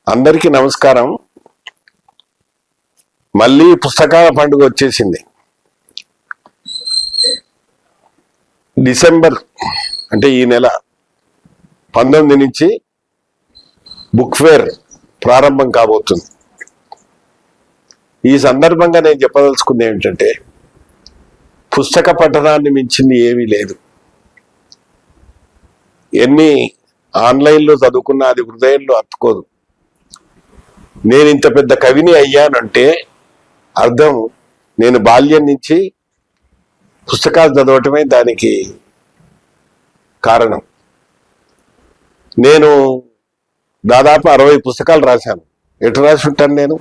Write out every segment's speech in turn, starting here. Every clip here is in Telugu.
అందరికీ నమస్కారం. మళ్ళీ పుస్తకాల పండుగ వచ్చేసింది. డిసెంబర్ అంటే ఈ నెల 19 నుంచి బుక్ ఫేర్ ప్రారంభం కాబోతుంది. ఈ సందర్భంగా నేను చెప్పదలుచుకుంది ఏమిటంటే, పుస్తక పఠనాన్ని మించింది ఏమీ లేదు. ఎన్ని ఆన్లైన్లో చదువుకున్నా అది హృదయంలో అతుకోదు. నేను ఇంత పెద్ద కవిని అయ్యానంటే అర్థం నేను బాల్యం నుంచి పుస్తకాలు చదవటమే దానికి కారణం. నేను దాదాపు 60 పుస్తకాలు రాశాను. ఎటు రాసి ఉంటాను? నేను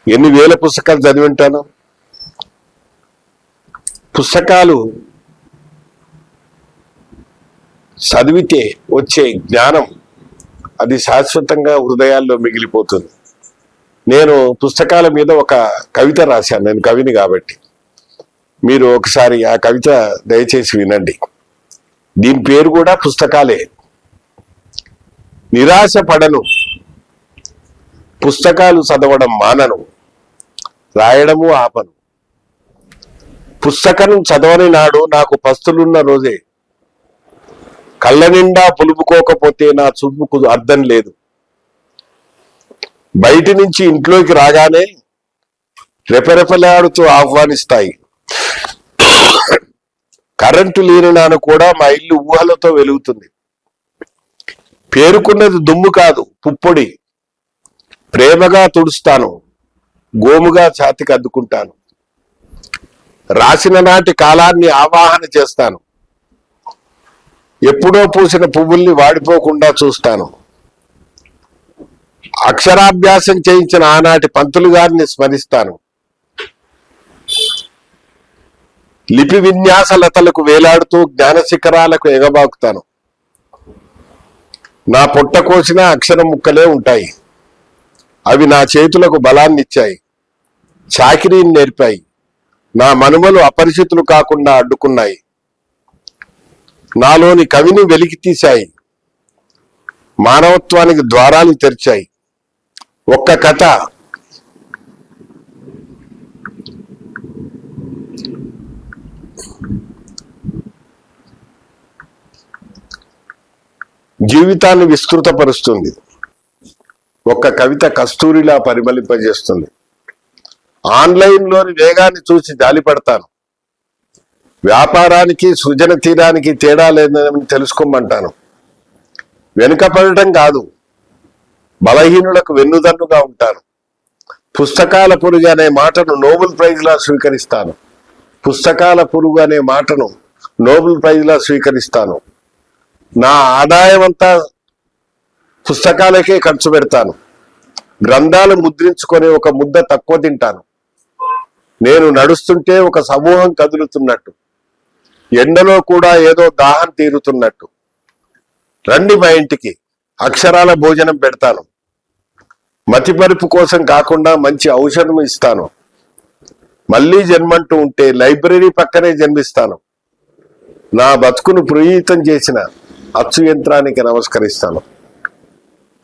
ఎన్ని వేల పుస్తకాలు చదివి ఉంటాను. పుస్తకాలు చదివితే వచ్చే జ్ఞానం అది శాశ్వతంగా హృదయాల్లో మిగిలిపోతుంది. నేను పుస్తకాల మీద ఒక కవిత రాశాను. నేను కవిని కాబట్టి మీరు ఒకసారి ఆ కవిత దయచేసి వినండి. దీని పేరు కూడా పుస్తకాలే. నిరాశ పడను, పుస్తకాలు చదవడం మానను, రాయడము ఆపను. పుస్తకం చదవని నాడు నాకు పస్తులున్న రోజే, కళ్ళ నిండా పులుపుకోకపోతే నా చూపుకు అర్థం లేదు. బయటి నుంచి ఇంట్లోకి రాగానే రెపరెపలాడుతూ ఆహ్వానిస్తాయి. కరెంటు లేని నాను కూడా మా ఇల్లు ఊహలతో వెలుగుతుంది. పేరుకున్నది దుమ్ము కాదు, పుప్పొడి. ప్రేమగా తుడుస్తాను, గోముగా ఛాతికి అద్దుకుంటాను. రాసిన నాటి కాలాన్ని ఆవాహన చేస్తాను. ఎప్పుడో పూసిన పువ్వుల్ని వాడిపోకుండా చూస్తాను. అక్షరాభ్యాసం చేయించిన ఆనాటి పంతులు గారిని స్మరిస్తాను. లిపి విన్యాసలతలకు వేలాడుతూ జ్ఞాన శిఖరాలకు ఎగబాకుతాను. నా పొట్ట కోసిన అక్షరం ముక్కలే ఉంటాయి. అవి నా చేతులకు బలాన్నిచ్చాయి, చాకిరీని నేర్పాయి. నా మనుమలు అపరిచితులు కాకుండా అడ్డుకున్నాయి. నాలోని కవిని వెలికి తీశాయి, మానవత్వానికి ద్వారాలు తెరిచాయి. ఒక్క కథ జీవితాన్ని విస్తృతపరుస్తుంది. ఒక్క కవిత కస్తూరిలా పరిమళింపజేస్తుంది. ఆన్లైన్లోని వేగాన్ని చూసి జాలిపడతాను. వ్యాపారానికి సృజన తీరానికి తేడా లేదని తెలుసుకోమంటాను. వెనుకపడటం కాదు, బలహీనులకు వెన్నుదన్నుగా ఉంటాను. పుస్తకాల పురుగు అనే మాటను నోబెల్ ప్రైజ్లా స్వీకరిస్తాను. పుస్తకాల పురుగు అనే మాటను నోబెల్ ప్రైజ్లా స్వీకరిస్తాను. నా ఆదాయం అంతా పుస్తకాలకే ఖర్చు పెడతాను. గ్రంథాలు ముద్రించుకొని ఒక ముద్ద తక్కువ తింటాను. నేను నడుస్తుంటే ఒక సమూహం కదులుతున్నట్టు, ఎండలో కూడా ఏదో దాహం తీరుతున్నట్టు. రండి మా ఇంటికి, అక్షరాల భోజనం పెడతాను. మతిమరుపు కోసం కాకుండా మంచి ఔషధం ఇస్తాను. మళ్ళీ జన్మంటూ ఉంటే లైబ్రరీ పక్కనే జన్మిస్తాను. నా బతుకును పునీతం చేసిన అచ్చు యంత్రానికి నమస్కరిస్తాను.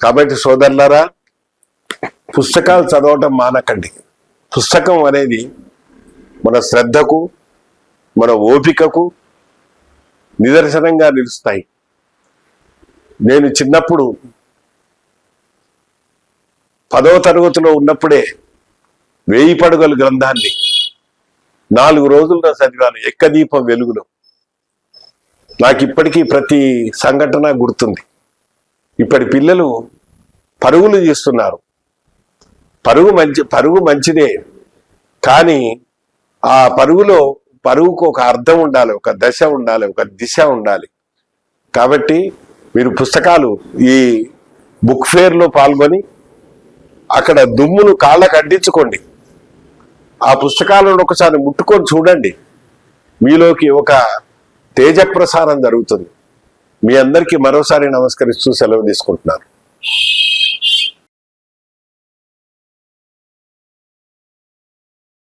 కాబట్టి సోదరులారా, పుస్తకాలు చదవటం మానకండి. పుస్తకం అనేది మన శ్రద్ధకు, మన ఓపికకు నిదర్శనంగా నిలుస్తాయి. నేను చిన్నప్పుడు 10వ తరగతిలో ఉన్నప్పుడే 1000 పడుగుల గ్రంథాన్ని 4 రోజుల్లో చదివాను, ఎక్కదీపం వెలుగులో. నాకు ఇప్పటికీ ప్రతి సంఘటన గుర్తుంది. ఇప్పటి పిల్లలు పరుగులు చేస్తున్నారు. పరుగు మంచిదే, కానీ ఆ పరుగుకు ఒక అర్థం ఉండాలి, ఒక దశ ఉండాలి, ఒక దిశ ఉండాలి. కాబట్టి మీరు పుస్తకాలు ఈ బుక్ ఫేర్లో పాల్గొని అక్కడ దుమ్మును కాళ్ళకు అడ్డించుకోండి. ఆ పుస్తకాలను ఒకసారి ముట్టుకొని చూడండి. మీలోకి ఒక తేజప్రసారం జరుగుతుంది. మీ అందరికీ మరోసారి నమస్కరిస్తూ సెలవు తీసుకుంటున్నాను.